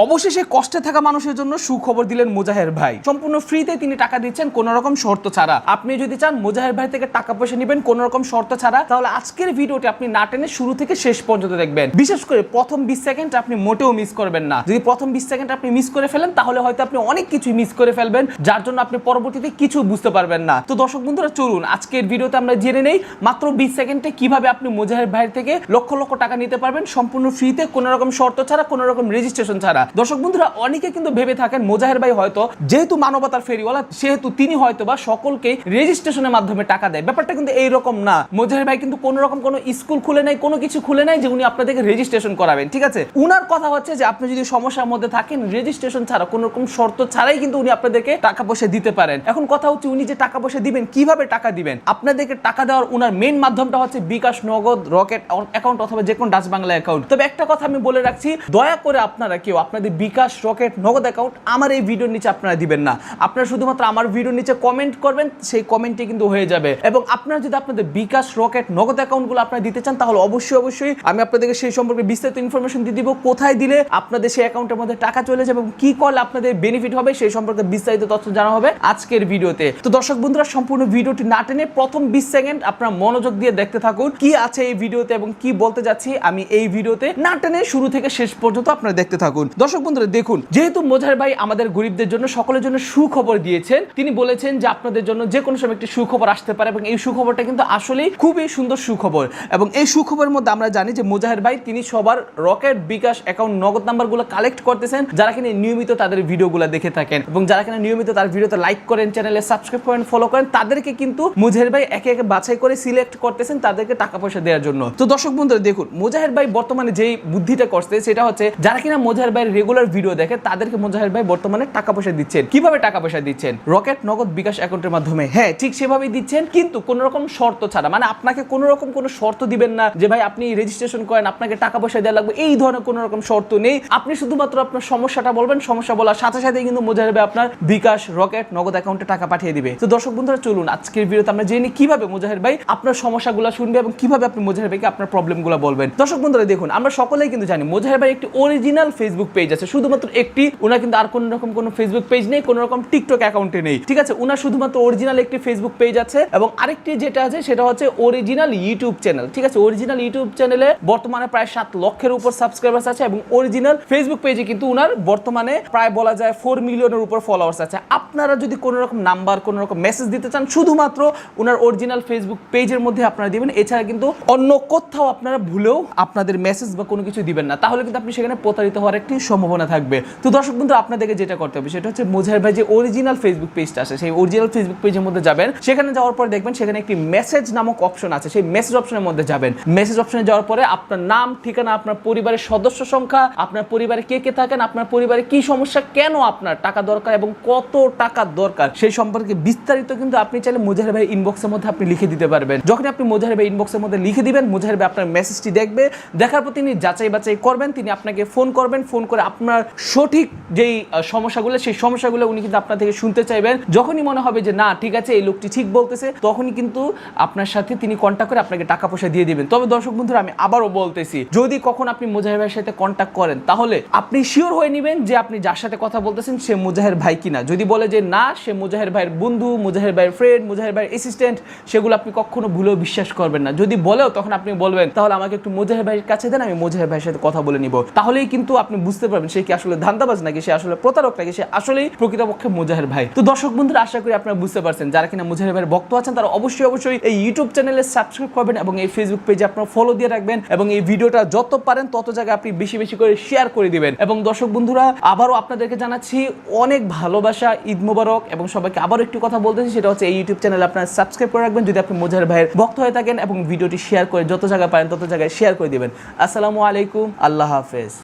অবশেষে কষ্টে থাকা মানুষের জন্য সুখবর দিলেন মুজাহের ভাই। সম্পূর্ণ ফ্রিতে তিনি টাকা দিচ্ছেন, কোনো রকম শর্ত ছাড়া। আপনি যদি চান মুজাহের ভাই থেকে টাকা পয়সা নেবেন কোনো রকম শর্ত ছাড়া, তাহলে আজকের ভিডিওটি আপনি না টেনে শুরু থেকে শেষ পর্যন্ত দেখবেন। বিশেষ করে প্রথম 20 সেকেন্ড আপনি মোটেও মিস করবেন না। যদি প্রথম 20 সেকেন্ড আপনি মিস করে ফেলেন তাহলে হয়তো আপনি অনেক কিছু মিস করে ফেলবেন, যার জন্য আপনি পরবর্তীতে কিছু বুঝতে পারবেন না। তো দর্শক বন্ধুরা, চলুন আজকের ভিডিওতে আমরা জেনে নেই মাত্র 20 সেকেন্ডে কিভাবে আপনি মুজাহের ভাই থেকে লক্ষ লক্ষ টাকা নিতে পারবেন সম্পূর্ণ ফ্রিতে, কোনো রকম শর্ত ছাড়া, কোনো রকম রেজিস্ট্রেশন ছাড়া। দর্শক বন্ধুরা, অনেকে কিন্তু ভেবে থাকেন মুজাহের ভাই হয়তো যেহেতু মানবতার ফেরিওয়ালা সেহেতু তিনি হয়তো বা সকলকে রেজিস্ট্রেশনের মাধ্যমে টাকা দেয়। ব্যাপারটা কিন্তু এইরকম না। মুজাহের ভাই কিন্তু কোনো রকম কোনো স্কুল খুলে নাই, কোনো কিছু খুলে নাই যে উনি আপনাদেরকে রেজিস্ট্রেশন করাবেন। ঠিক আছে, উনার কথা হচ্ছে যে আপনি যদি সমস্যার মধ্যে থাকেন রেজিস্ট্রেশন ছাড়া, কোনো রকম শর্ত ছাড়াই কিন্তু উনি আপনাদেরকে টাকা পয়সা দিতে পারেন। এখন কথা হচ্ছে উনি যে টাকা পয়সা দিবেন, কিভাবে টাকা দিবেন? আপনাদেরকে টাকা দেওয়ার উনার মেইন মাধ্যমটা হচ্ছে বিকাশ, নগদ, রকেট অ্যাকাউন্ট অথবা যে কোনো ডাচ বাংলা অ্যাকাউন্ট। তবে একটা কথা আমি বলে রাখছি, দয়া করে আপনারা কেউ আপনাদের বিকাশ, রকেট, নগদ অ্যাকাউন্ট আমার এই ভিডিওর নিচে আপনারা দিবেন না। আপনারা শুধুমাত্র আমার ভিডিওর নিচে কমেন্ট করবেন, সেই কমেন্টে কিন্তু হয়ে যাবে। এবং আপনারা যদি আপনাদের বিকাশ, রকেট, নগদ অ্যাকাউন্টগুলো আপনারা দিতে চান তাহলে অবশ্যই আমি আপনাদেরকে সেই সম্পর্কে বিস্তারিত ইনফরমেশন দিয়ে দিব, কোথায় দিলে আপনাদের সেই অ্যাকাউন্টের মধ্যে টাকা চলে যাবে এবং কি করলে আপনাদের বেনিফিট হবে সেই সম্পর্কে বিস্তারিত তথ্য জানা হবে আজকের ভিডিওতে। তো দর্শক বন্ধুরা, সম্পূর্ণ ভিডিওটি না টেনে প্রথম 20 সেকেন্ড আপনারা মনোযোগ দিয়ে দেখতে থাকুন কি আছে এই ভিডিওতে এবং কি বলতে যাচ্ছি আমি এই ভিডিওতে। না টেনে শুরু থেকে শেষ পর্যন্ত আপনারা দেখতে থাকুন। দর্শক বন্ধুরা দেখুন, যেহেতু মুজাহের ভাই আমাদের গরিবদের জন্য, সকলের জন্য সুখবর দিয়েছেন, তিনি বলেছেন যে আপনাদের জন্য যে কোনো সময় একটি সুখবর আসতে পারে এবং এই সুখবরটা কিন্তু আসলেই খুবই সুন্দর সুখবর। এবং এই সুখবরের মধ্যে আমরা জানি যে মুজাহের ভাই তিনি সবার রকেট, বিকাশ অ্যাকাউন্ট, নগদ নাম্বারগুলো কালেক্ট করতেছেন, যারা কিনা নিয়মিত তাদের ভিডিওগুলো দেখে থাকেন এবং যারা কিনা নিয়মিত তার ভিডিওতে লাইক করেন, চ্যানেলে সাবস্ক্রাইব করেন, ফলো করেন, তাদেরকে কিন্তু মুজাহের ভাই একে একে বাছাই করে সিলেক্ট করতেছেন তাদেরকে টাকা পয়সা দেওয়ার জন্য। তো দর্শক বন্ধুরা দেখুন, মুজাহের ভাই বর্তমানে যেই বুদ্ধিটা করছে সেটা হচ্ছে যারা কিনা মুজাহের ভাইয়ের রেগুলার ভিডিও দেখে তাদেরকে মুজাহের ভাই বর্তমানে টাকা পয়সা দিচ্ছেন। কিভাবে টাকা পয়সা দিচ্ছেন? রকেট, নগদ, বিকাশ অ্যাকাউন্টের মাধ্যমে। হ্যাঁ, ঠিক সেভাবেই দিচ্ছেন, কিন্তু কোনো রকম শর্ত ছাড়া। মানে আপনাকে কোনো রকম কোনো শর্ত দিবেন না যে ভাই আপনি রেজিস্ট্রেশন করেন আপনাকে টাকা পয়সা দেওয়া লাগবে, এই ধরনের কোনো রকম শর্ত নেই। আপনি শুধুমাত্র আপনার সমস্যাটা বলবেন, সমস্যা বলার সাথে সাথে কিন্তু মুজাহের ভাই আপনার বিকাশ, রকেট, নগদ অ্যাকাউন্টে টাকা পাঠিয়ে দিবে। তো দর্শক বন্ধুরা চলুন আজকের ভিডিওতে আমরা জেনে কিভাবে মুজাহের ভাই আপনার সমস্যাগুলো শুনবে এবং কিভাবে আপনি মুজাহের ভাইকে আপনার প্রবলেমগুলো বলবেন। দর্শক বন্ধুরা দেখুন, আমরা সকলেই কিন্তু জানি মুজাহের ভাই একটি অরিজিনাল ফেসবুক পেজ আছে, শুধুমাত্র একটি। ওনার কিন্তু আর কোনো রকম কোনো ফেসবুক পেজ নেই, কোনো রকম টিকটক অ্যাকাউন্টে নেই। ঠিক আছে, ওনার শুধুমাত্র অরিজিনাল একটি ফেসবুক পেজ আছে এবং আরেকটি যেটা আছে সেটা হচ্ছে অরিজিনাল ইউটিউব চ্যানেল। ঠিক আছে, অরিজিনাল ইউটিউব চ্যানেলে বর্তমানে প্রায় 7 লক্ষের উপর সাবস্ক্রাইবার্স আছে এবং অরিজিনাল ফেসবুক পেজে কিন্তু ওনার বর্তমানে প্রায় বলা যায় 4 মিলিয়নের উপর ফলোয়ার্স আছে। আপনারা যদি কোনো রকম নাম্বার, কোনো রকম মেসেজ দিতে চান শুধুমাত্র ওনার অরিজিনাল ফেসবুক পেজের মধ্যে আপনারা দিবেন, এছাড়া কিন্তু অন্য কোথাও আপনারা ভুলেও আপনাদের মেসেজ বা কোনো কিছু দিবেন না, তাহলে কিন্তু আপনি সেখানে প্রতারিত হওয়ার একটি সম্ভাবনা থাকবে। তো দর্শক বন্ধু, আপনাদেরকে যেটা করতে হবে সেটা হচ্ছে মুজাহের ভাই যে অরিজিনাল ফেসবুক পেজটা আছে সেই অরিজিনাল ফেসবুক পেজের মধ্যে যাবেন। সেখানে যাওয়ার পর দেখবেন সেখানে একটি মেসেজ নামক অপশন আছে, সেই মেসেজ অপশনের মধ্যে যাবেন। মেসেজ অপশনে যাওয়ার পরে আপনার নাম, ঠিকানা, আপনার পরিবারের সদস্য সংখ্যা, আপনার পরিবারে কে কে থাকেন, আপনার পরিবারে কি সমস্যা, কেন আপনার টাকা দরকার এবং কত টাকা দরকার সেই সম্পর্কে বিস্তারিত কিন্তু আপনি চাইলে মুজাহের ভাই ইনবক্সের মধ্যে আপনি লিখে দিতে পারবেন। যখন আপনি মুজাহের ভাই ইনবক্সের মধ্যে লিখে দিবেন, মুজাহের ভাই আপনার মেসেজটি দেখবে, দেখার পর তিনি যাচাই বাছাই করবেন, তিনি আপনাকে ফোন করবেন, ফোন করে আপনার সঠিক যেই সমস্যাগুলো সেই সমস্যাগুলো উনি কিন্তু আপনার থেকে শুনতে চাইবেন। যখনই মনে হবে যে না ঠিক আছে এই লোকটি ঠিক বলতেছে, তখনই কিন্তু আপনার সাথে তিনি কন্ট্যাক্ট করে আপনাকে টাকা পয়সা দিয়ে দিবেন। তবে দর্শক বন্ধুরা, আমি আবারও বলতেছি, যদি কখন আপনি মুজাহের ভাইয়ের সাথে কন্ট্যাক্ট করেন তাহলে আপনি শিওর হয়ে নেবেন যে আপনি যার সাথে কথা বলতেছেন সে মুজাহের ভাই কিনা। যদি বলে যে না সে মুজাহের ভাইয়ের বন্ধু, মুজাহের ভাইয়ের ফ্রেন্ড, মুজাহের ভাইয়ের অ্যাসিস্ট্যান্ট, সেগুলো আপনি কখনো ভুলেও বিশ্বাস করবেন না। যদি বলেও তখন আপনি বলবেন তাহলে আমাকে একটু মুজাহের ভাইয়ের কাছে দেন, আমি মুজাহের ভাইয়ের সাথে কথা বলে নিব। তাহলেই কিন্তু আপনি বুঝতে পারবেন সে কি আসলে ধান্দাবাজ নাকি সে আসলে প্রতারক নাকি সে আসলেই প্রকৃতপক্ষে মুজাহের ভাই। তো দর্শক বন্ধুরা, আশা করি আপনারা বুঝতে পারছেন, যারা কিনা মুজাহের ভাইয়ের ভক্ত আছেন তারা অবশ্যই এই ইউটিউব চ্যানেলে সাবস্ক্রাইব করবেন এবং এই ফেসবুক পেজে আপনারা ফলো দিয়ে রাখবেন এবং এই ভিডিওটা যত পারেন তত জায়গায় আপনি বেশি বেশি করে শেয়ার করে দিবেন। এবং দর্শক বন্ধুরা, আবারও আপনাদেরকে জানাচ্ছি অনেক ভালোবাসা, ঈদ মোবারক। এবং সবাইকে আবারও একটি কথা বলতেছি, সেটা হচ্ছে এই ইউটিউব চ্যানেলে আপনারা সাবস্ক্রাইব করে রাখবেন যদি আপনি মুজাহের ভাইয়ের ভক্ত হয়ে থাকেন এবং ভিডিওটি শেয়ার করে যত জায়গায় পারেন তত জায়গায় শেয়ার করে দিবেন। আসসালামু আলাইকুম, আল্লাহ হাফেজ।